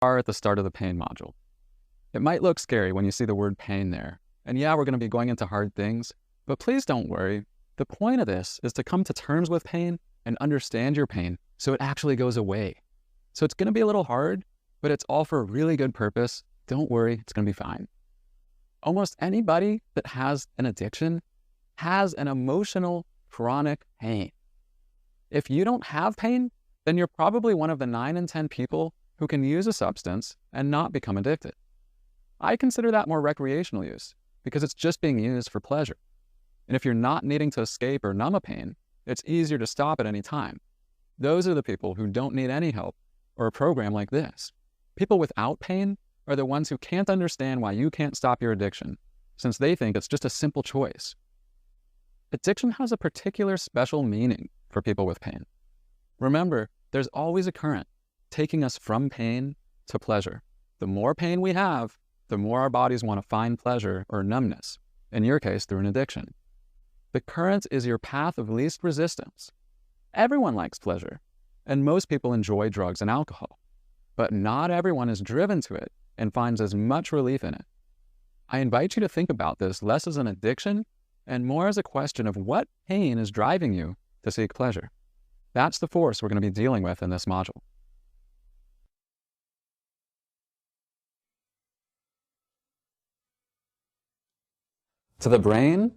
are at the start of the pain module. It might look scary when you see the word pain there. And yeah, we're going to be going into hard things, but please don't worry. The point of this is to come to terms with pain and understand your pain so it actually goes away. So it's going to be a little hard, but it's all for a really good purpose. Don't worry, it's going to be fine. Almost anybody that has an addiction has an emotional chronic pain. If you don't have pain, then you're probably one of the 9 in 10 people who can use a substance and not become addicted. I consider that more recreational use because it's just being used for pleasure. And if you're not needing to escape or numb a pain, it's easier to stop at any time. Those are the people who don't need any help or a program like this. People without pain are the ones who can't understand why you can't stop your addiction, since they think it's just a simple choice. Addiction has a particular special meaning for people with pain. Remember, there's always a current taking us from pain to pleasure. The more pain we have, the more our bodies want to find pleasure or numbness, in your case, through an addiction. The current is your path of least resistance. Everyone likes pleasure, and most people enjoy drugs and alcohol, but not everyone is driven to it and finds as much relief in it. I invite you to think about this less as an addiction and more as a question of what pain is driving you to seek pleasure. That's the force we're going to be dealing with in this module. To the brain,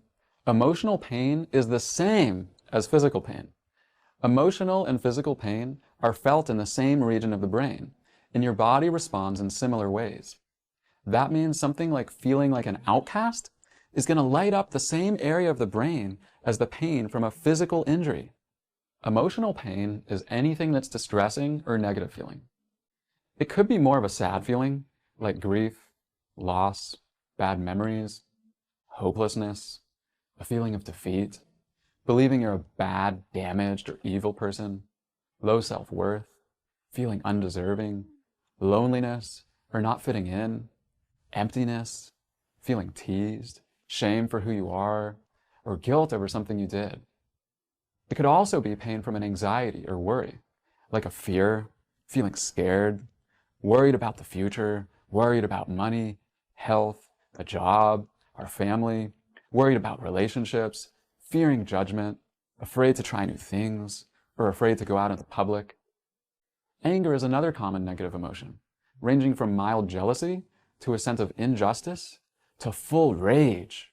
emotional pain is the same as physical pain. Emotional and physical pain are felt in the same region of the brain, and your body responds in similar ways. That means something like feeling like an outcast is going to light up the same area of the brain as the pain from a physical injury. Emotional pain is anything that's distressing or negative feeling. It could be more of a sad feeling, like grief, loss, bad memories, hopelessness, a feeling of defeat, believing you're a bad, damaged, or evil person, low self-worth, feeling undeserving, loneliness or not fitting in, emptiness, feeling teased, shame for who you are, or guilt over something you did. It could also be pain from an anxiety or worry, like a fear, feeling scared, worried about the future, worried about money, health, a job, our family, worried about relationships, fearing judgment, afraid to try new things, or afraid to go out in the public. Anger is another common negative emotion, ranging from mild jealousy to a sense of injustice to full rage.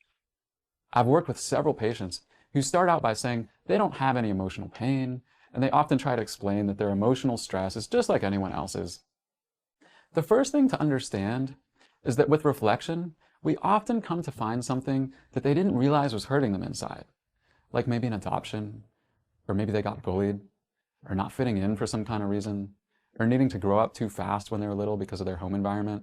I've worked with several patients who start out by saying they don't have any emotional pain, and they often try to explain that their emotional stress is just like anyone else's. The first thing to understand is that with reflection, we often come to find something that they didn't realize was hurting them inside, like maybe an adoption, or maybe they got bullied, or not fitting in for some kind of reason, or needing to grow up too fast when they were little because of their home environment.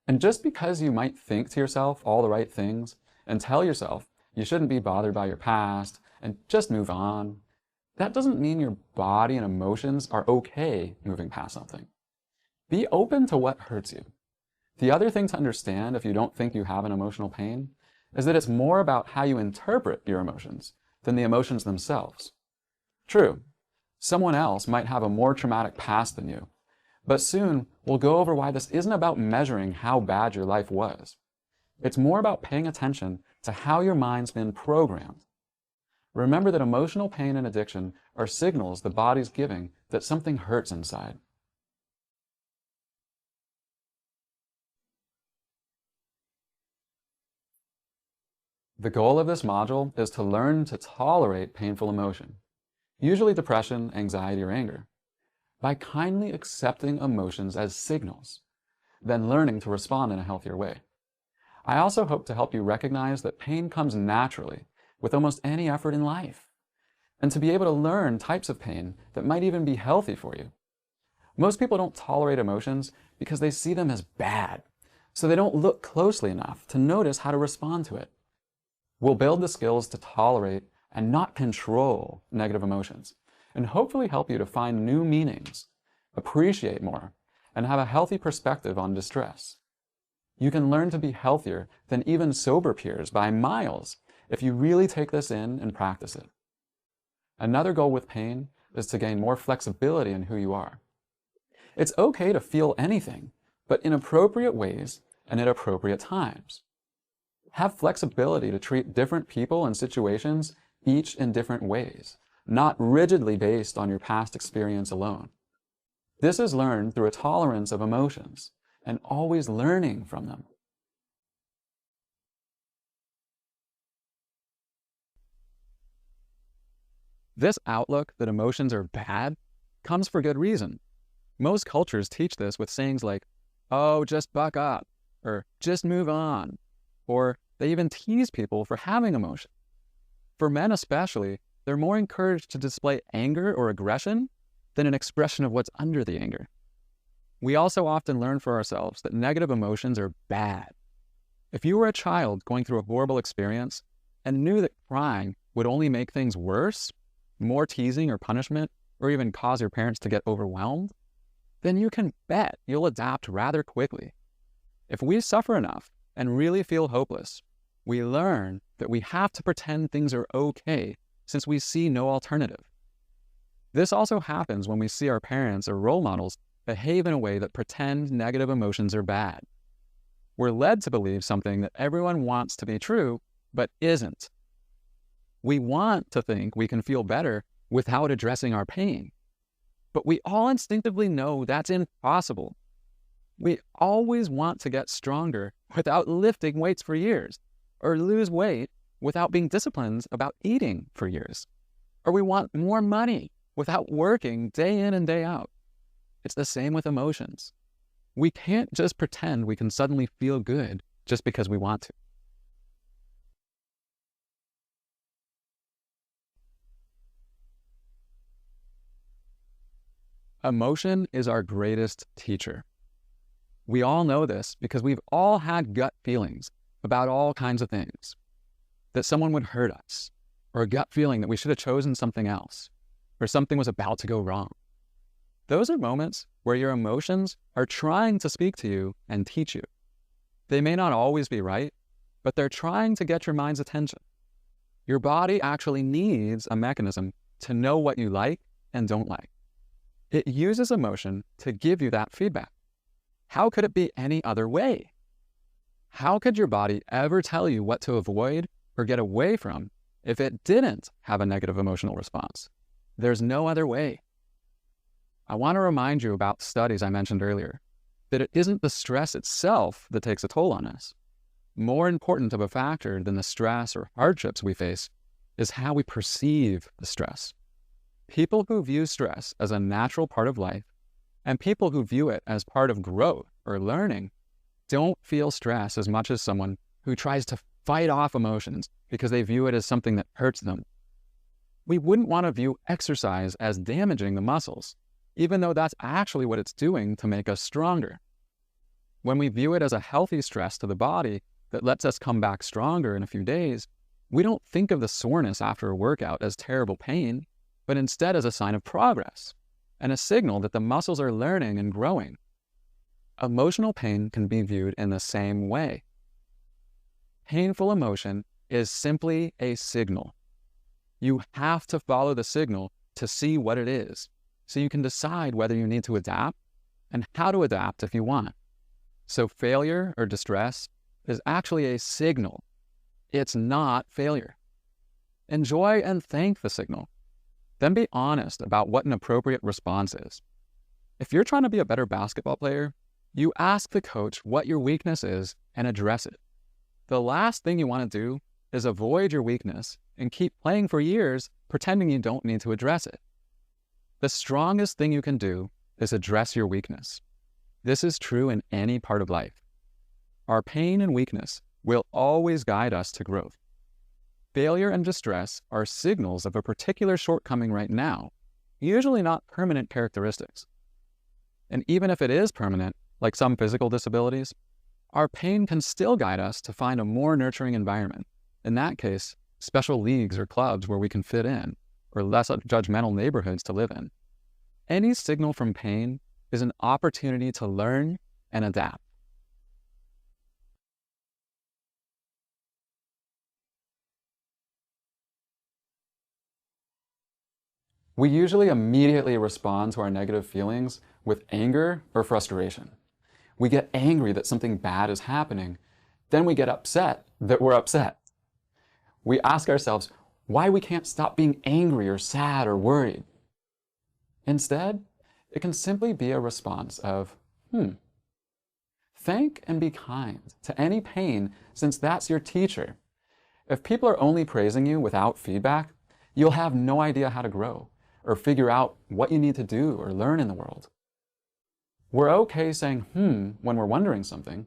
And just because you might think to yourself all the right things and tell yourself you shouldn't be bothered by your past and just move on, that doesn't mean your body and emotions are okay moving past something. Be open to what hurts you. The other thing to understand if you don't think you have an emotional pain is that it's more about how you interpret your emotions than the emotions themselves. True, someone else might have a more traumatic past than you, but soon we'll go over why this isn't about measuring how bad your life was. It's more about paying attention to how your mind's been programmed. Remember that emotional pain and addiction are signals the body's giving that something hurts inside. The goal of this module is to learn to tolerate painful emotion, usually depression, anxiety, or anger, by kindly accepting emotions as signals, then learning to respond in a healthier way. I also hope to help you recognize that pain comes naturally with almost any effort in life, and to be able to learn types of pain that might even be healthy for you. Most people don't tolerate emotions because they see them as bad, so they don't look closely enough to notice how to respond to it. We'll build the skills to tolerate and not control negative emotions, and hopefully help you to find new meanings, appreciate more, and have a healthy perspective on distress. You can learn to be healthier than even sober peers by miles if you really take this in and practice it. Another goal with pain is to gain more flexibility in who you are. It's okay to feel anything, but in appropriate ways and at appropriate times. Have flexibility to treat different people and situations each in different ways, not rigidly based on your past experience alone. This is learned through a tolerance of emotions and always learning from them. This outlook that emotions are bad comes for good reason. Most cultures teach this with sayings like, "Oh, just buck up," or "just move on," or they even tease people for having emotion. For men especially, they're more encouraged to display anger or aggression than an expression of what's under the anger. We also often learn for ourselves that negative emotions are bad. If you were a child going through a horrible experience and knew that crying would only make things worse, more teasing or punishment, or even cause your parents to get overwhelmed, then you can bet you'll adapt rather quickly. If we suffer enough and really feel hopeless, we learn that we have to pretend things are okay since we see no alternative. This also happens when we see our parents or role models behave in a way that pretend negative emotions are bad. We're led to believe something that everyone wants to be true, but isn't. We want to think we can feel better without addressing our pain, but we all instinctively know that's impossible. We always want to get stronger without lifting weights for years, or lose weight without being disciplined about eating for years, or we want more money without working day in and day out. It's the same with emotions. We can't just pretend we can suddenly feel good just because we want to. Emotion is our greatest teacher. We all know this because we've all had gut feelings about all kinds of things. That someone would hurt us, or a gut feeling that we should have chosen something else, or something was about to go wrong. Those are moments where your emotions are trying to speak to you and teach you. They may not always be right, but they're trying to get your mind's attention. Your body actually needs a mechanism to know what you like and don't like. It uses emotion to give you that feedback. How could it be any other way? How could your body ever tell you what to avoid or get away from if it didn't have a negative emotional response? There's no other way. I want to remind you about studies I mentioned earlier, that it isn't the stress itself that takes a toll on us. More important of a factor than the stress or hardships we face is how we perceive the stress. People who view stress as a natural part of life and people who view it as part of growth or learning don't feel stress as much as someone who tries to fight off emotions because they view it as something that hurts them. We wouldn't want to view exercise as damaging the muscles, even though that's actually what it's doing to make us stronger. When we view it as a healthy stress to the body that lets us come back stronger in a few days, we don't think of the soreness after a workout as terrible pain, but instead as a sign of progress and a signal that the muscles are learning and growing. Emotional pain can be viewed in the same way. Painful emotion is simply a signal. You have to follow the signal to see what it is, so you can decide whether you need to adapt and how to adapt if you want. So failure or distress is actually a signal. It's not failure. Enjoy and thank the signal. Then be honest about what an appropriate response is. If you're trying to be a better basketball player, you ask the coach what your weakness is and address it. The last thing you want to do is avoid your weakness and keep playing for years pretending you don't need to address it. The strongest thing you can do is address your weakness. This is true in any part of life. Our pain and weakness will always guide us to growth. Failure and distress are signals of a particular shortcoming right now, usually not permanent characteristics. And even if it is permanent, like some physical disabilities, our pain can still guide us to find a more nurturing environment. In that case, special leagues or clubs where we can fit in, or less judgmental neighborhoods to live in. Any signal from pain is an opportunity to learn and adapt. We usually immediately respond to our negative feelings with anger or frustration. We get angry that something bad is happening. Then we get upset that we're upset. We ask ourselves why we can't stop being angry or sad or worried. Instead, it can simply be a response of, Thank and be kind to any pain, since that's your teacher. If people are only praising you without feedback, you'll have no idea how to grow or figure out what you need to do or learn in the world. We're okay saying when we're wondering something.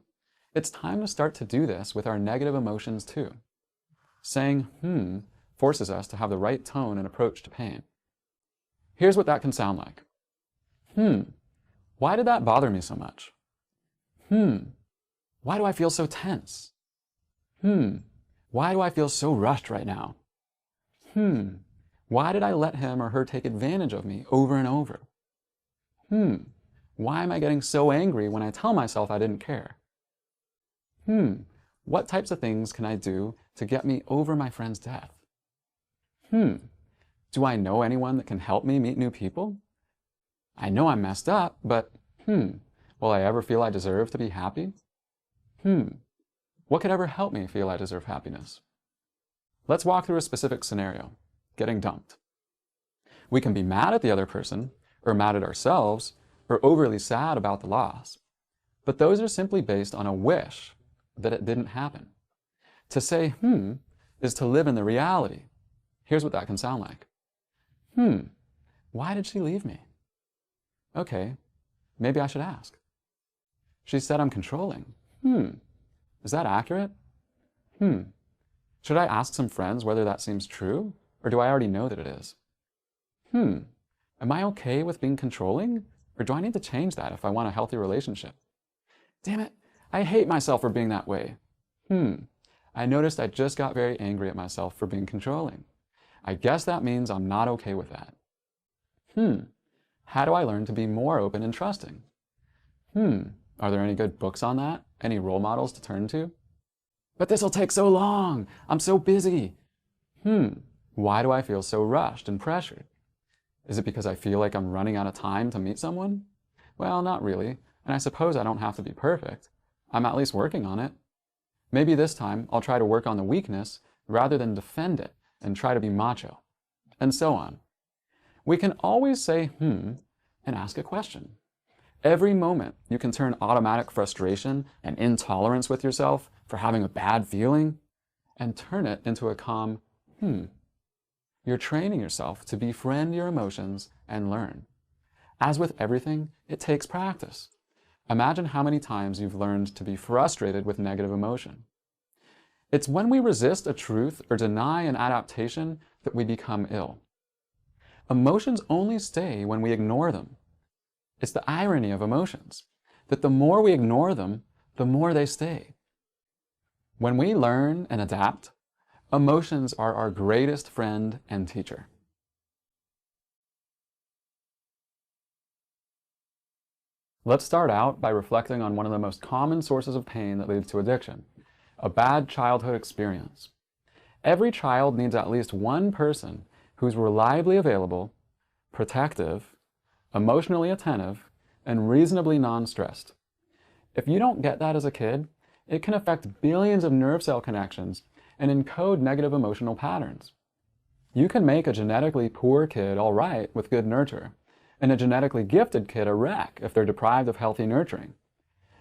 It's time to start to do this with our negative emotions too. Saying forces us to have the right tone and approach to pain. Here's what that can sound like. Why did that bother me so much? Why do I feel so tense? Why do I feel so rushed right now? Why did I let him or her take advantage of me over and over? Why am I getting so angry when I tell myself I didn't care? What types of things can I do to get me over my friend's death? Do I know anyone that can help me meet new people? I know I'm messed up, but will I ever feel I deserve to be happy? What could ever help me feel I deserve happiness? Let's walk through a specific scenario, getting dumped. We can be mad at the other person, or mad at ourselves, or overly sad about the loss. But those are simply based on a wish that it didn't happen. To say, is to live in the reality. Here's what that can sound like. Why did she leave me? Okay, maybe I should ask. She said I'm controlling. Is that accurate? Should I ask some friends whether that seems true, or do I already know that it is? Am I okay with being controlling, or do I need to change that if I want a healthy relationship? Damn it, I hate myself for being that way. I noticed I just got very angry at myself for being controlling. I guess that means I'm not okay with that. How do I learn to be more open and trusting? Are there any good books on that? Any role models to turn to? But this'll take so long. I'm so busy. Why do I feel so rushed and pressured? Is it because I feel like I'm running out of time to meet someone? Well, not really, and I suppose I don't have to be perfect. I'm at least working on it. Maybe this time I'll try to work on the weakness rather than defend it and try to be macho, and so on. We can always say and ask a question. Every moment you can turn automatic frustration and intolerance with yourself for having a bad feeling and turn it into a calm You're training yourself to befriend your emotions and learn. As with everything, it takes practice. Imagine how many times you've learned to be frustrated with negative emotion. It's when we resist a truth or deny an adaptation that we become ill. Emotions only stay when we ignore them. It's the irony of emotions, that the more we ignore them, the more they stay. When we learn and adapt, emotions are our greatest friend and teacher. Let's start out by reflecting on one of the most common sources of pain that leads to addiction, a bad childhood experience. Every child needs at least one person who's reliably available, protective, emotionally attentive, and reasonably non-stressed. If you don't get that as a kid, it can affect billions of nerve cell connections and encode negative emotional patterns. You can make a genetically poor kid all right with good nurture, and a genetically gifted kid a wreck if they're deprived of healthy nurturing.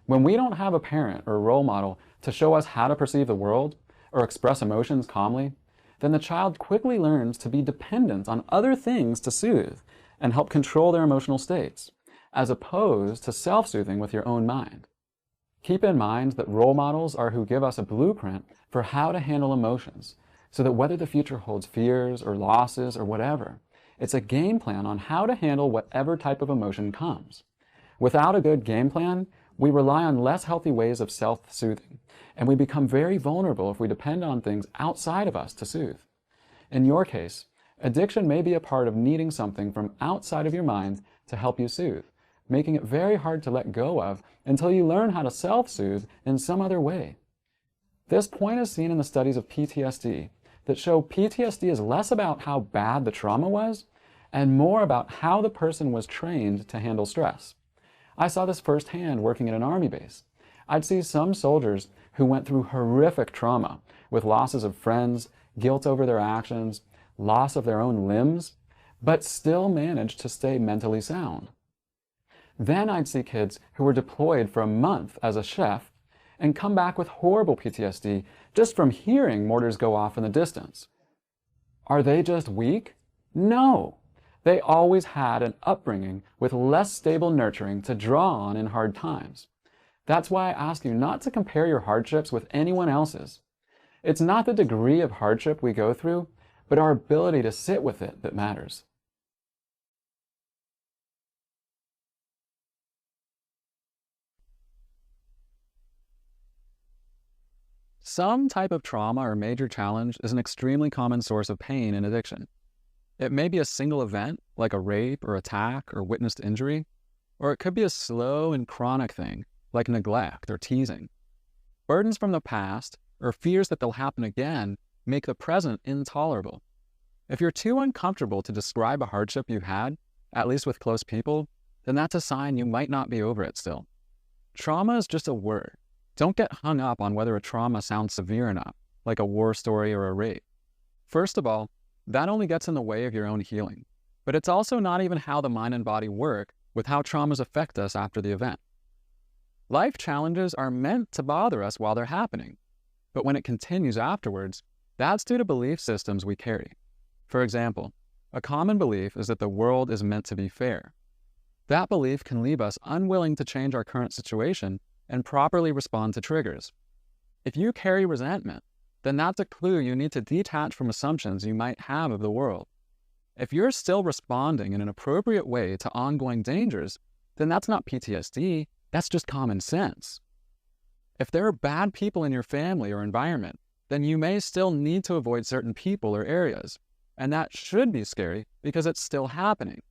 When we don't have a parent or a role model to show us how to perceive the world or express emotions calmly, then the child quickly learns to be dependent on other things to soothe and help control their emotional states, as opposed to self-soothing with your own mind. Keep in mind that role models are who give us a blueprint for how to handle emotions, so that whether the future holds fears or losses or whatever, it's a game plan on how to handle whatever type of emotion comes. Without a good game plan, we rely on less healthy ways of self-soothing, and we become very vulnerable if we depend on things outside of us to soothe. In your case, addiction may be a part of needing something from outside of your mind to help you soothe, making it very hard to let go of until you learn how to self-soothe in some other way. This point is seen in the studies of PTSD that show PTSD is less about how bad the trauma was and more about how the person was trained to handle stress. I saw this firsthand working at an army base. I'd see some soldiers who went through horrific trauma with losses of friends, guilt over their actions, loss of their own limbs, but still managed to stay mentally sound. Then I'd see kids who were deployed for a month as a chef and come back with horrible PTSD just from hearing mortars go off in the distance. Are they just weak? No. They always had an upbringing with less stable nurturing to draw on in hard times. That's why I ask you not to compare your hardships with anyone else's. It's not the degree of hardship we go through, but our ability to sit with it that matters. Some type of trauma or major challenge is an extremely common source of pain in addiction. It may be a single event, like a rape or attack or witnessed injury, or it could be a slow and chronic thing, like neglect or teasing. Burdens from the past, or fears that they'll happen again, make the present intolerable. If you're too uncomfortable to describe a hardship you had, at least with close people, then that's a sign you might not be over it still. Trauma is just a word. Don't get hung up on whether a trauma sounds severe enough, like a war story or a rape. First of all, that only gets in the way of your own healing. But it's also not even how the mind and body work with how traumas affect us after the event. Life challenges are meant to bother us while they're happening, but when it continues afterwards, that's due to belief systems we carry. For example, a common belief is that the world is meant to be fair. That belief can leave us unwilling to change our current situation and properly respond to triggers. If you carry resentment, then that's a clue you need to detach from assumptions you might have of the world. If you're still responding in an appropriate way to ongoing dangers, then that's not PTSD, that's just common sense. If there are bad people in your family or environment, then you may still need to avoid certain people or areas, and that should be scary because it's still happening.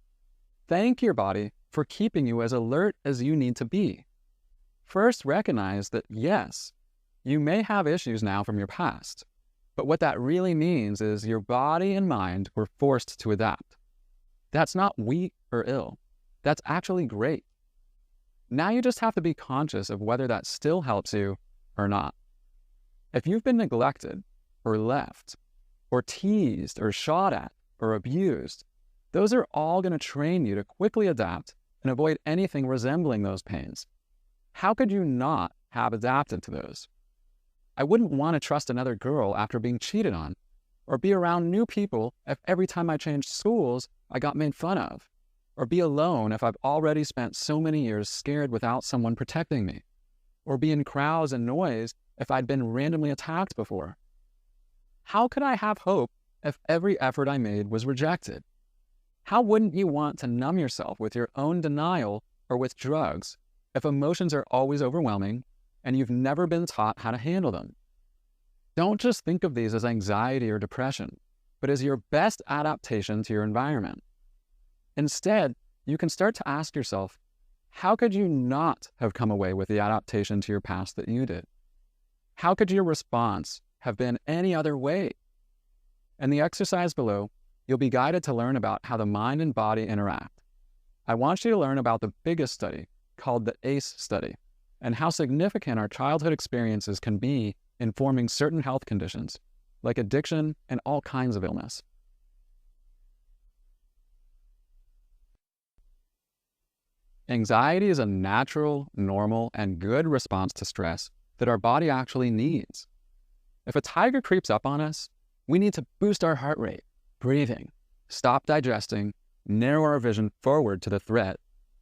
Thank your body for keeping you as alert as you need to be. First, recognize that yes, you may have issues now from your past, but what that really means is your body and mind were forced to adapt. That's not weak or ill. That's actually great. Now you just have to be conscious of whether that still helps you or not. If you've been neglected or left or teased or shot at or abused, those are all going to train you to quickly adapt and avoid anything resembling those pains. How could you not have adapted to those? I wouldn't want to trust another girl after being cheated on, or be around new people if every time I changed schools, I got made fun of, or be alone if I've already spent so many years scared without someone protecting me, or be in crowds and noise if I'd been randomly attacked before. How could I have hope if every effort I made was rejected? How wouldn't you want to numb yourself with your own denial or with drugs if emotions are always overwhelming and you've never been taught how to handle them? Don't just think of these as anxiety or depression, but as your best adaptation to your environment. Instead, you can start to ask yourself, how could you not have come away with the adaptation to your past that you did? How could your response have been any other way? In the exercise below, you'll be guided to learn about how the mind and body interact. I want you to learn about the biggest study, called the ACE study, and how significant our childhood experiences can be in forming certain health conditions, like addiction and all kinds of illness. Anxiety is a natural, normal, and good response to stress that our body actually needs. If a tiger creeps up on us, we need to boost our heart rate, breathing, stop digesting, narrow our vision forward to the threat,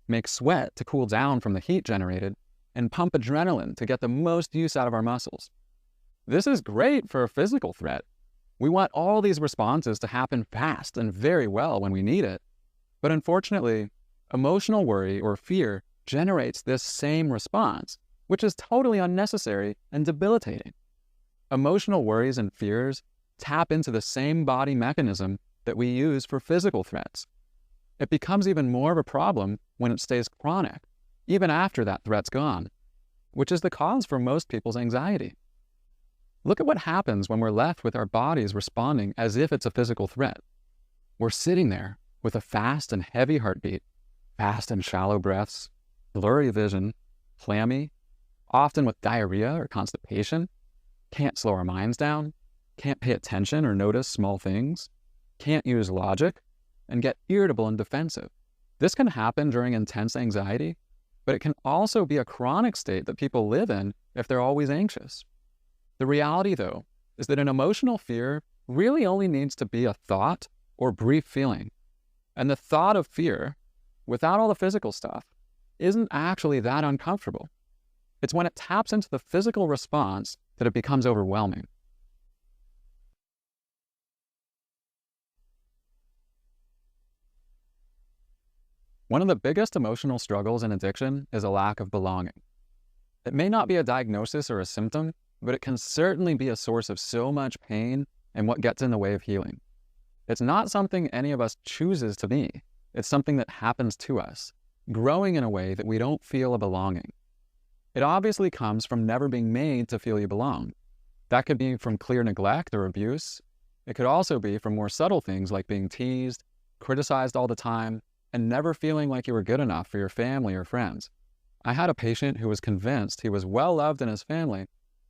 make sweat to cool down from the heat generated, and pump adrenaline to get the most use out of our muscles. This is great for a physical threat. We want all these responses to happen fast and very well when we need it. But unfortunately, emotional worry or fear generates this same response, which is totally unnecessary and debilitating. Emotional worries and fears tap into the same body mechanism that we use for physical threats. It becomes even more of a problem when it stays chronic, even after that threat's gone, which is the cause for most people's anxiety. Look at what happens when we're left with our bodies responding as if it's a physical threat. We're sitting there with a fast and heavy heartbeat, fast and shallow breaths, blurry vision, clammy, often with diarrhea or constipation, can't slow our minds down, can't pay attention or notice small things, can't use logic, and get irritable and defensive. This can happen during intense anxiety, but it can also be a chronic state that people live in if they're always anxious. The reality, though, is that an emotional fear really only needs to be a thought or brief feeling. And the thought of fear, without all the physical stuff, isn't actually that uncomfortable. It's when it taps into the physical response that it becomes overwhelming. One of the biggest emotional struggles in addiction is a lack of belonging. It may not be a diagnosis or a symptom, but it can certainly be a source of so much pain and what gets in the way of healing. It's not something any of us chooses to be. It's something that happens to us, growing in a way that we don't feel a belonging. It obviously comes from never being made to feel you belong. That could be from clear neglect or abuse. It could also be from more subtle things like being teased, criticized all the time, and never feeling like you were good enough for your family or friends. I had a patient who was convinced he was well loved in his family,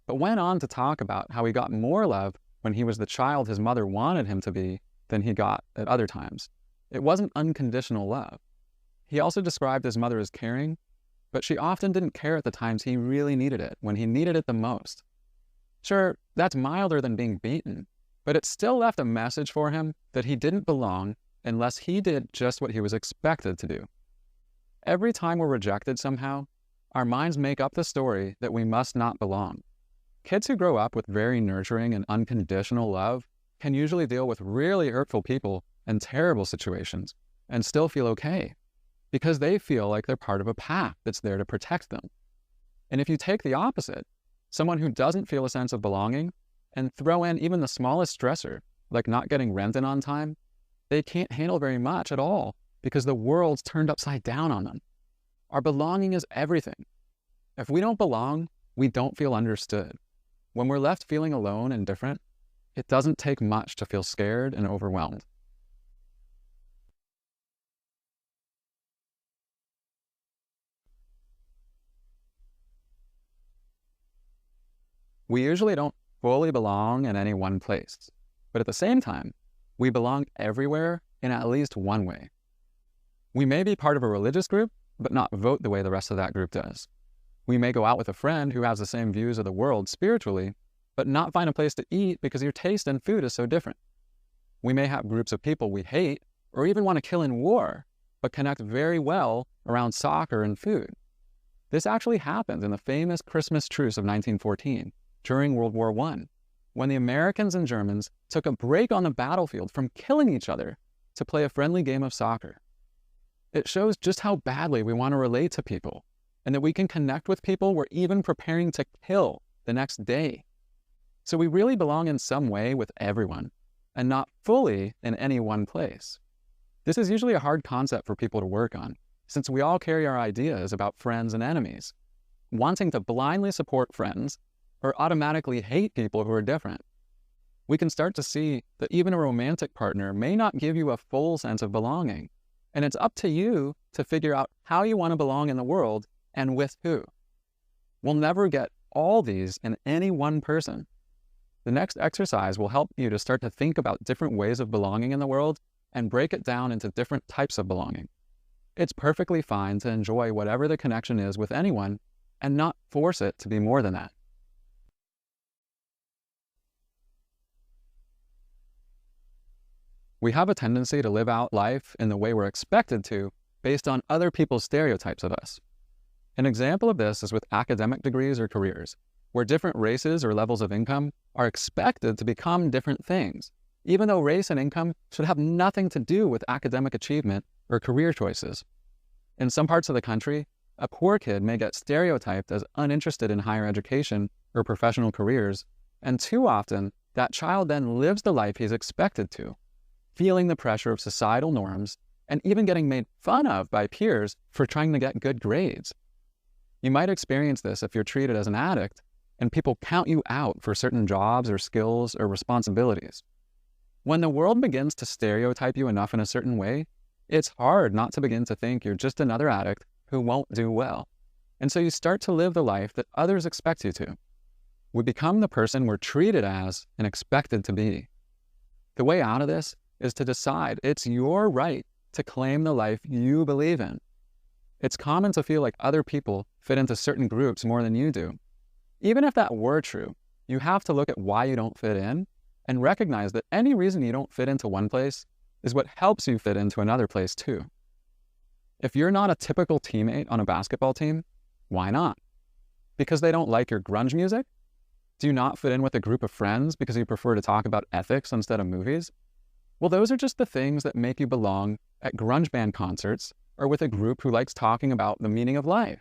but went on to talk about how he got more love when he was the child his mother wanted him to be than he got at other times. It wasn't unconditional love. He also described his mother as caring, but she often didn't care at the times he really needed it, when he needed it the most. Sure, that's milder than being beaten, but it still left a message for him that he didn't belong unless he did just what he was expected to do. Every time we're rejected somehow, our minds make up the story that we must not belong. Kids who grow up with very nurturing and unconditional love can usually deal with really hurtful people and terrible situations and still feel okay, because they feel like they're part of a pack that's there to protect them. And if you take the opposite, someone who doesn't feel a sense of belonging, and throw in even the smallest stressor, like not getting rent in on time, they can't handle very much at all because the world's turned upside down on them. Our belonging is everything. If we don't belong, we don't feel understood. When we're left feeling alone and different, it doesn't take much to feel scared and overwhelmed. We usually don't fully belong in any one place, but at the same time, we belong everywhere in at least one way. We may be part of a religious group, but not vote the way the rest of that group does. We may go out with a friend who has the same views of the world spiritually, but not find a place to eat because your taste in food is so different. We may have groups of people we hate or even want to kill in war, but connect very well around soccer and food. This actually happened in the famous Christmas truce of 1914 during World War I, when the Americans and Germans took a break on the battlefield from killing each other to play a friendly game of soccer. It shows just how badly we want to relate to people, and that we can connect with people we're even preparing to kill the next day. So we really belong in some way with everyone, and not fully in any one place. This is usually a hard concept for people to work on, since we all carry our ideas about friends and enemies, wanting to blindly support friends or automatically hate people who are different. We can start to see that even a romantic partner may not give you a full sense of belonging, and it's up to you to figure out how you want to belong in the world and with who. We'll never get all these in any one person. The next exercise will help you to start to think about different ways of belonging in the world and break it down into different types of belonging. It's perfectly fine to enjoy whatever the connection is with anyone and not force it to be more than that. We have a tendency to live out life in the way we're expected to based on other people's stereotypes of us. An example of this is with academic degrees or careers, where different races or levels of income are expected to become different things, even though race and income should have nothing to do with academic achievement or career choices. In some parts of the country, a poor kid may get stereotyped as uninterested in higher education or professional careers, and too often, that child then lives the life he's expected to, feeling the pressure of societal norms and even getting made fun of by peers for trying to get good grades. You might experience this if you're treated as an addict and people count you out for certain jobs or skills or responsibilities. When the world begins to stereotype you enough in a certain way, it's hard not to begin to think you're just another addict who won't do well. And so you start to live the life that others expect you to. We become the person we're treated as and expected to be. The way out of this is to decide it's your right to claim the life you believe in. It's common to feel like other people fit into certain groups more than you do. Even if that were true, you have to look at why you don't fit in and recognize that any reason you don't fit into one place is what helps you fit into another place too. If you're not a typical teammate on a basketball team, why not? Because they don't like your grunge music? Do you not fit in with a group of friends because you prefer to talk about ethics instead of movies? Well, those are just the things that make you belong at grunge band concerts or with a group who likes talking about the meaning of life.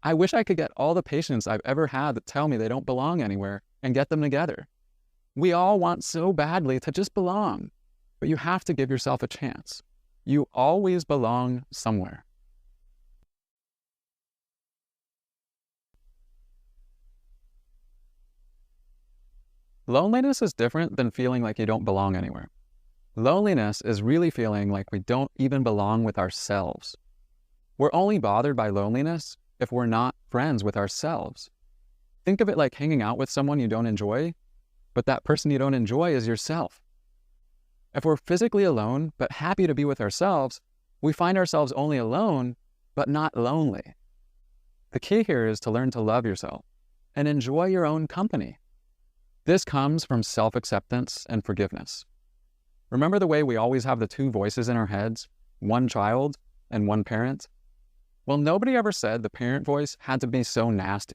I wish I could get all the patients I've ever had that tell me they don't belong anywhere and get them together. We all want so badly to just belong, but you have to give yourself a chance. You always belong somewhere. Loneliness is different than feeling like you don't belong anywhere. Loneliness is really feeling like we don't even belong with ourselves. We're only bothered by loneliness if we're not friends with ourselves. Think of it like hanging out with someone you don't enjoy, but that person you don't enjoy is yourself. If we're physically alone, but happy to be with ourselves, we find ourselves only alone, but not lonely. The key here is to learn to love yourself and enjoy your own company. This comes from self-acceptance and forgiveness. Remember the way we always have the two voices in our heads, one child and one parent? Well, nobody ever said the parent voice had to be so nasty.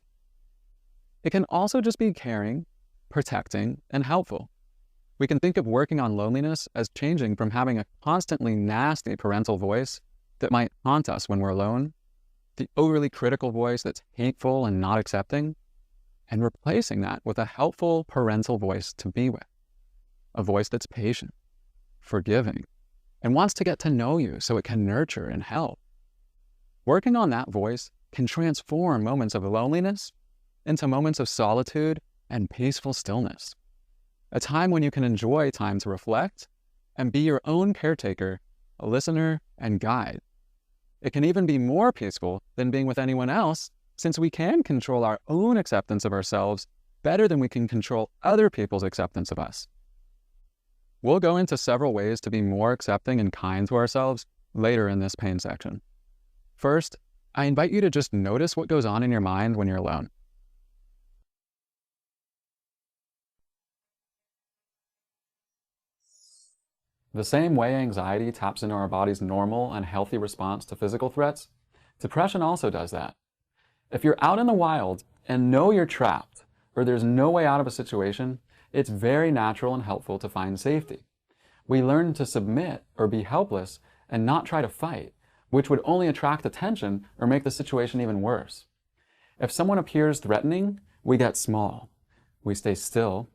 It can also just be caring, protecting, and helpful. We can think of working on loneliness as changing from having a constantly nasty parental voice that might haunt us when we're alone, the overly critical voice that's hateful and not accepting, and replacing that with a helpful parental voice to be with, a voice that's patient, forgiving, and wants to get to know you so it can nurture and help. Working on that voice can transform moments of loneliness into moments of solitude and peaceful stillness, a time when you can enjoy time to reflect and be your own caretaker, a listener, and guide. It can even be more peaceful than being with anyone else, since we can control our own acceptance of ourselves better than we can control other people's acceptance of us. We'll go into several ways to be more accepting and kind to ourselves later in this pain section. First, I invite you to just notice what goes on in your mind when you're alone. The same way anxiety taps into our body's normal and healthy response to physical threats, depression also does that. If you're out in the wild and know you're trapped, or there's no way out of a situation, it's very natural and helpful to find safety. We learn to submit or be helpless and not try to fight, which would only attract attention or make the situation even worse. If someone appears threatening, we get small. We stay still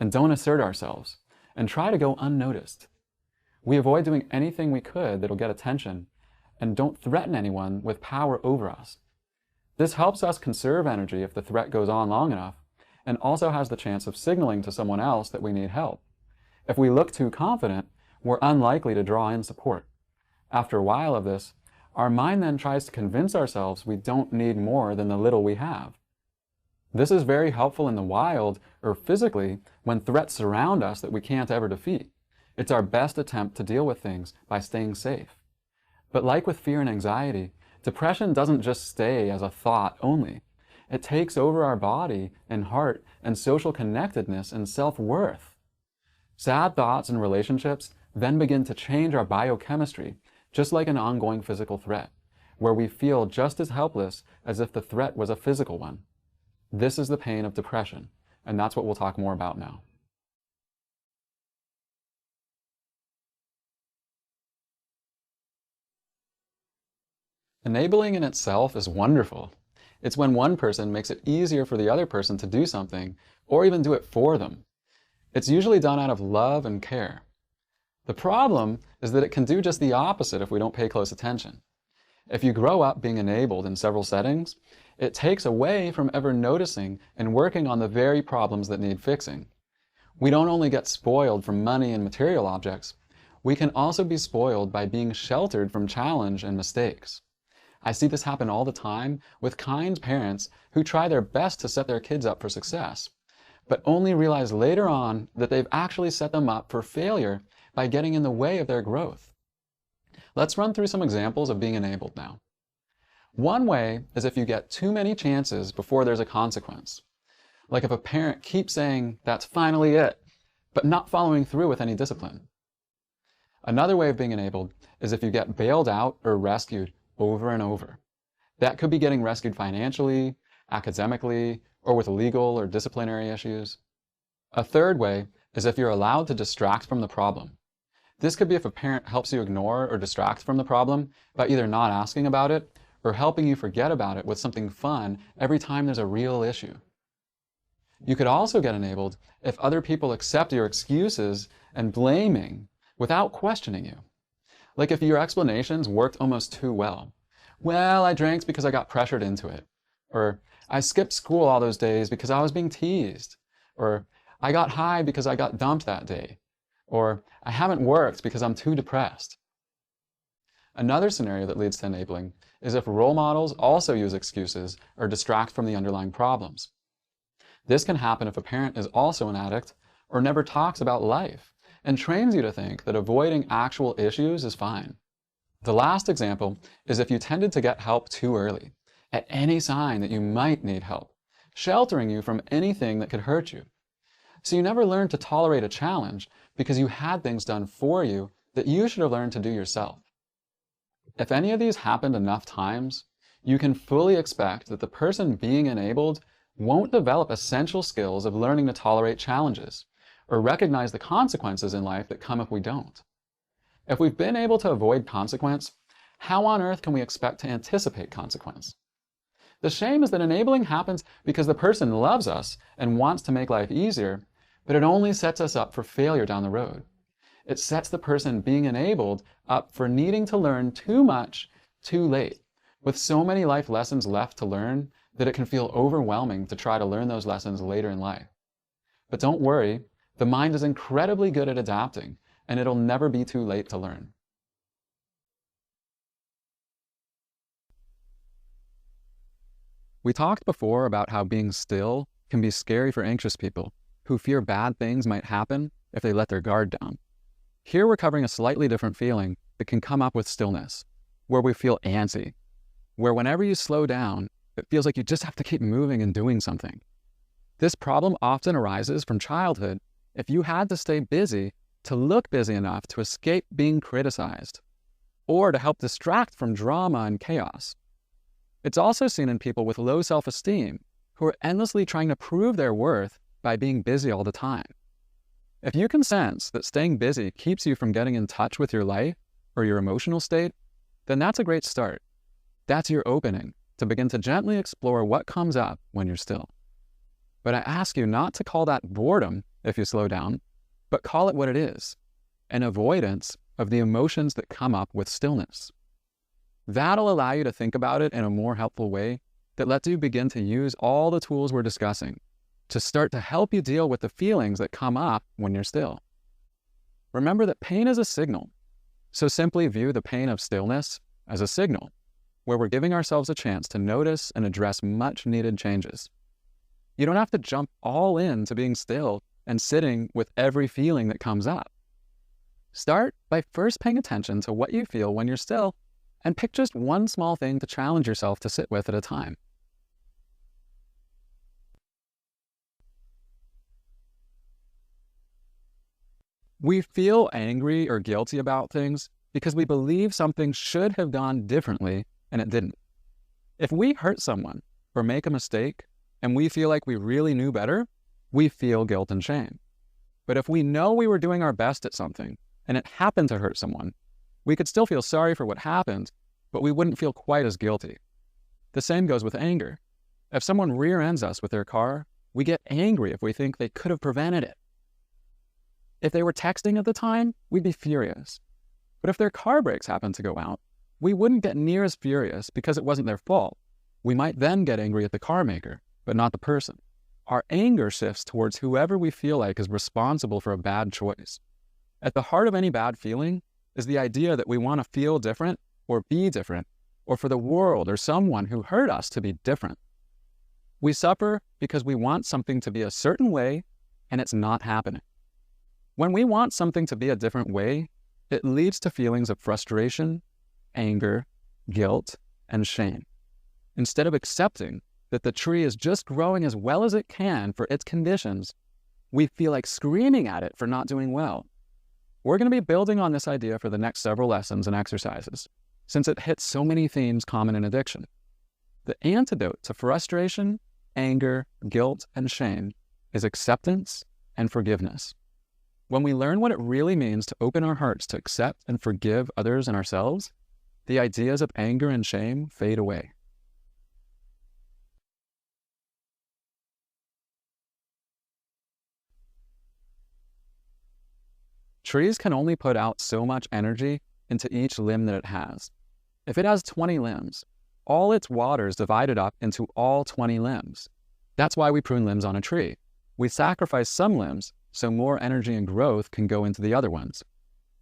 and don't assert ourselves and try to go unnoticed. We avoid doing anything we could that'll get attention and don't threaten anyone with power over us. This helps us conserve energy if the threat goes on long enough, and also has the chance of signaling to someone else that we need help. If we look too confident, we're unlikely to draw in support. After a while of this, our mind then tries to convince ourselves we don't need more than the little we have. This is very helpful in the wild or physically when threats surround us that we can't ever defeat. It's our best attempt to deal with things by staying safe. But like with fear and anxiety, depression doesn't just stay as a thought only. It takes over our body and heart and social connectedness and self-worth. Sad thoughts and relationships then begin to change our biochemistry, just like an ongoing physical threat, where we feel just as helpless as if the threat was a physical one. This is the pain of depression, and that's what we'll talk more about now. Enabling in itself is wonderful. It's when one person makes it easier for the other person to do something, or even do it for them. It's usually done out of love and care. The problem is that it can do just the opposite if we don't pay close attention. If you grow up being enabled in several settings, it takes away from ever noticing and working on the very problems that need fixing. We don't only get spoiled from money and material objects, we can also be spoiled by being sheltered from challenge and mistakes. I see this happen all the time with kind parents who try their best to set their kids up for success, but only realize later on that they've actually set them up for failure by getting in the way of their growth. Let's run through some examples of being enabled now. One way is if you get too many chances before there's a consequence. Like if a parent keeps saying, "That's finally it," but not following through with any discipline. Another way of being enabled is if you get bailed out or rescued over and over. That could be getting rescued financially, academically, or with legal or disciplinary issues. A third way is if you're allowed to distract from the problem. This could be if a parent helps you ignore or distract from the problem by either not asking about it or helping you forget about it with something fun every time there's a real issue. You could also get enabled if other people accept your excuses and blaming without questioning you. Like if your explanations worked almost too well. Well, I drank because I got pressured into it. Or I skipped school all those days because I was being teased. Or I got high because I got dumped that day. Or I haven't worked because I'm too depressed. Another scenario that leads to enabling is if role models also use excuses or distract from the underlying problems. This can happen if a parent is also an addict or never talks about life and trains you to think that avoiding actual issues is fine. The last example is if you tended to get help too early, at any sign that you might need help, sheltering you from anything that could hurt you. So you never learned to tolerate a challenge because you had things done for you that you should have learned to do yourself. If any of these happened enough times, you can fully expect that the person being enabled won't develop essential skills of learning to tolerate challenges or recognize the consequences in life that come if we don't. If we've been able to avoid consequence, how on earth can we expect to anticipate consequence? The shame is that enabling happens because the person loves us and wants to make life easier, but it only sets us up for failure down the road. It sets the person being enabled up for needing to learn too much too late, with so many life lessons left to learn that it can feel overwhelming to try to learn those lessons later in life. But don't worry, the mind is incredibly good at adapting, and it'll never be too late to learn. We talked before about how being still can be scary for anxious people who fear bad things might happen if they let their guard down. Here we're covering a slightly different feeling that can come up with stillness, where we feel antsy, where whenever you slow down, it feels like you just have to keep moving and doing something. This problem often arises from childhood if you had to stay busy to look busy enough to escape being criticized, or to help distract from drama and chaos. It's also seen in people with low self-esteem who are endlessly trying to prove their worth by being busy all the time. If you can sense that staying busy keeps you from getting in touch with your life or your emotional state, then that's a great start. That's your opening to begin to gently explore what comes up when you're still. But I ask you not to call that boredom if you slow down, but call it what it is, an avoidance of the emotions that come up with stillness. That'll allow you to think about it in a more helpful way that lets you begin to use all the tools we're discussing to start to help you deal with the feelings that come up when you're still. Remember that pain is a signal, so simply view the pain of stillness as a signal, where we're giving ourselves a chance to notice and address much needed changes. You don't have to jump all in to being still and sitting with every feeling that comes up. Start by first paying attention to what you feel when you're still, and pick just one small thing to challenge yourself to sit with at a time. We feel angry or guilty about things because we believe something should have gone differently and it didn't. If we hurt someone or make a mistake and we feel like we really knew better, we feel guilt and shame. But if we know we were doing our best at something and it happened to hurt someone, we could still feel sorry for what happened, but we wouldn't feel quite as guilty. The same goes with anger. If someone rear-ends us with their car, we get angry if we think they could have prevented it. If they were texting at the time, we'd be furious. But if their car brakes happened to go out, we wouldn't get near as furious because it wasn't their fault. We might then get angry at the car maker, but not the person. Our anger shifts towards whoever we feel like is responsible for a bad choice. At the heart of any bad feeling is the idea that we want to feel different or be different or for the world or someone who hurt us to be different. We suffer because we want something to be a certain way and it's not happening. When we want something to be a different way, it leads to feelings of frustration, anger, guilt, and shame. Instead of accepting that the tree is just growing as well as it can for its conditions, we feel like screaming at it for not doing well. We're going to be building on this idea for the next several lessons and exercises, since it hits so many themes common in addiction. The antidote to frustration, anger, guilt, and shame is acceptance and forgiveness. When we learn what it really means to open our hearts to accept and forgive others and ourselves, the ideas of anger and shame fade away. Trees can only put out so much energy into each limb that it has. If it has 20 limbs, all its water is divided up into all 20 limbs. That's why we prune limbs on a tree. We sacrifice some limbs so more energy and growth can go into the other ones.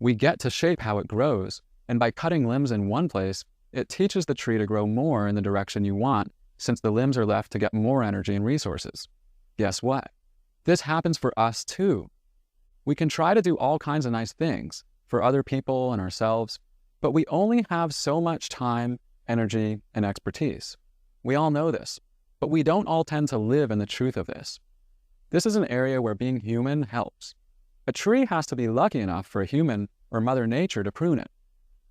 We get to shape how it grows, and by cutting limbs in one place, it teaches the tree to grow more in the direction you want, since the limbs are left to get more energy and resources. Guess what? This happens for us too. We can try to do all kinds of nice things for other people and ourselves, but we only have so much time, energy, and expertise. We all know this, but we don't all tend to live in the truth of this. This is an area where being human helps. A tree has to be lucky enough for a human or Mother Nature to prune it.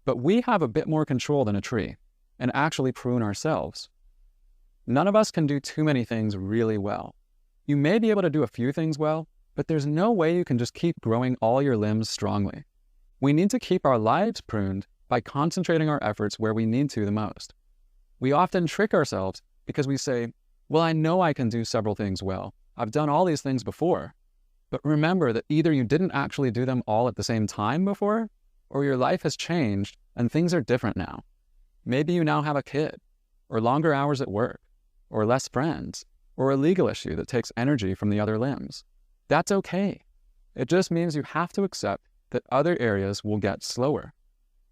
But we have a bit more control than a tree, and actually prune ourselves. None of us can do too many things really well. You may be able to do a few things well, but there's no way you can just keep growing all your limbs strongly. We need to keep our lives pruned by concentrating our efforts where we need to the most. We often trick ourselves because we say, well, I know I can do several things well. I've done all these things before. But remember that either you didn't actually do them all at the same time before, or your life has changed and things are different now. Maybe you now have a kid, or longer hours at work, or less friends, or a legal issue that takes energy from the other limbs. That's okay. It just means you have to accept that other areas will get slower.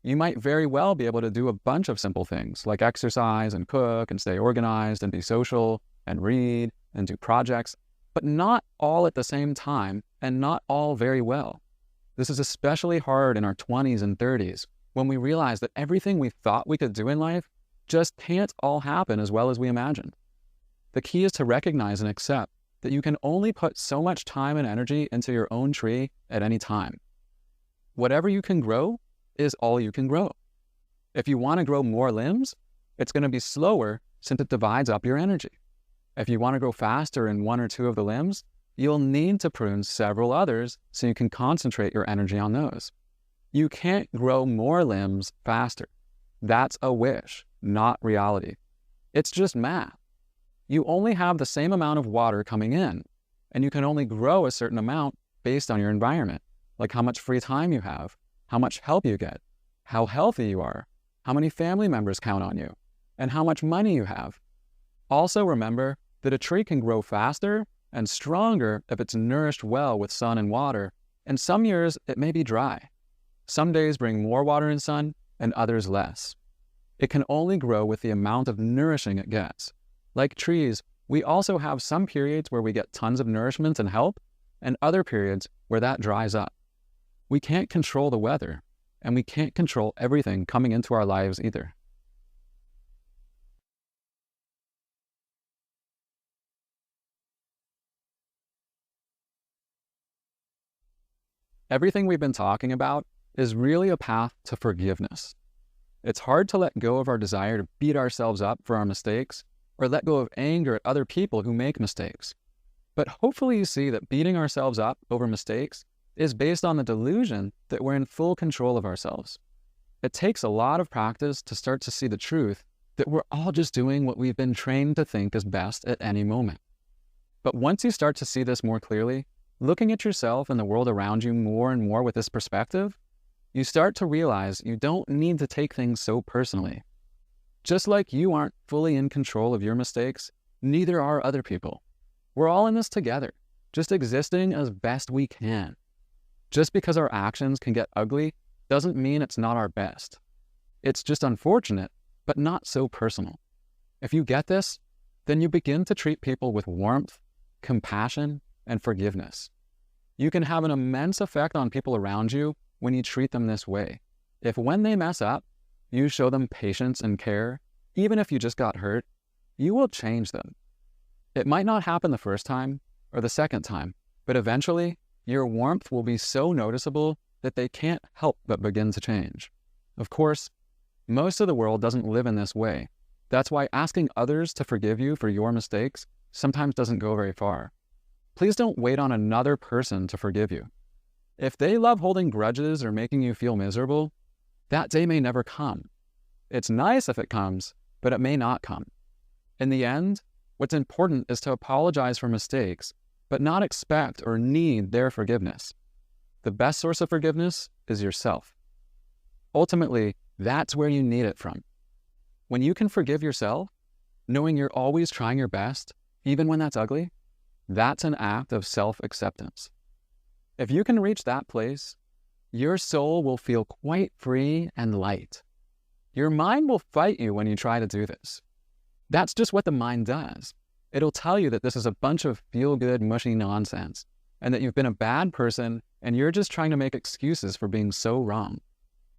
You might very well be able to do a bunch of simple things like exercise and cook and stay organized and be social and read and do projects, but not all at the same time and not all very well. This is especially hard in our 20s and 30s when we realize that everything we thought we could do in life just can't all happen as well as we imagined. The key is to recognize and accept that you can only put so much time and energy into your own tree at any time. Whatever you can grow is all you can grow. If you want to grow more limbs, it's going to be slower since it divides up your energy. If you want to grow faster in one or two of the limbs, you'll need to prune several others so you can concentrate your energy on those. You can't grow more limbs faster. That's a wish, not reality. It's just math. You only have the same amount of water coming in, and you can only grow a certain amount based on your environment, like how much free time you have, how much help you get, how healthy you are, how many family members count on you, and how much money you have. Also remember that a tree can grow faster and stronger if it's nourished well with sun and water, and some years it may be dry. Some days bring more water and sun, and others less. It can only grow with the amount of nourishing it gets. Like trees, we also have some periods where we get tons of nourishment and help, and other periods where that dries up. We can't control the weather, and we can't control everything coming into our lives either. Everything we've been talking about is really a path to forgiveness. It's hard to let go of our desire to beat ourselves up for our mistakes or let go of anger at other people who make mistakes. But hopefully you see that beating ourselves up over mistakes is based on the delusion that we're in full control of ourselves. It takes a lot of practice to start to see the truth that we're all just doing what we've been trained to think is best at any moment. But once you start to see this more clearly, looking at yourself and the world around you more and more with this perspective, you start to realize you don't need to take things so personally. Just like you aren't fully in control of your mistakes, neither are other people. We're all in this together, just existing as best we can. Just because our actions can get ugly doesn't mean it's not our best. It's just unfortunate but not so personal. If you get this, then you begin to treat people with warmth, compassion, and forgiveness. You can have an immense effect on people around you when you treat them this way. If when they mess up, you show them patience and care, even if you just got hurt, you will change them. It might not happen the first time or the second time, but eventually your warmth will be so noticeable that they can't help but begin to change. Of course, most of the world doesn't live in this way. That's why asking others to forgive you for your mistakes sometimes doesn't go very far. Please don't wait on another person to forgive you. If they love holding grudges or making you feel miserable, that day may never come. It's nice if it comes, but it may not come. In the end, what's important is to apologize for mistakes, but not expect or need their forgiveness. The best source of forgiveness is yourself. Ultimately, that's where you need it from. When you can forgive yourself, knowing you're always trying your best, even when that's ugly, that's an act of self-acceptance. If you can reach that place, your soul will feel quite free and light. Your mind will fight you when you try to do this. That's just what the mind does. It'll tell you that this is a bunch of feel-good, mushy nonsense, and that you've been a bad person and you're just trying to make excuses for being so wrong.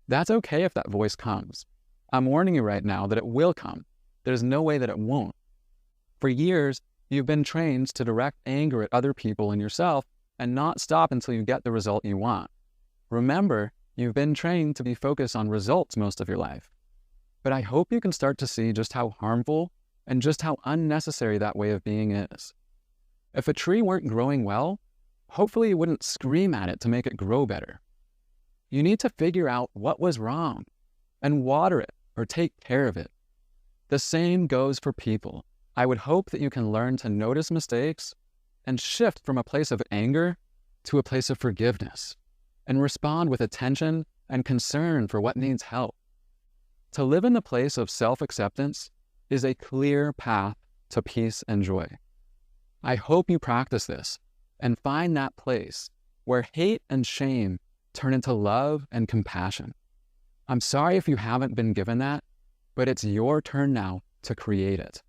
That's okay if that voice comes. I'm warning you right now that it will come. There's no way that it won't. For years, you've been trained to direct anger at other people and yourself and not stop until you get the result you want. Remember, you've been trained to be focused on results most of your life. But I hope you can start to see just how harmful and just how unnecessary that way of being is. If a tree weren't growing well, hopefully you wouldn't scream at it to make it grow better. You need to figure out what was wrong and water it or take care of it. The same goes for people. I would hope that you can learn to notice mistakes and shift from a place of anger to a place of forgiveness and respond with attention and concern for what needs help. To live in the place of self-acceptance is a clear path to peace and joy. I hope you practice this and find that place where hate and shame turn into love and compassion. I'm sorry if you haven't been given that, but it's your turn now to create it.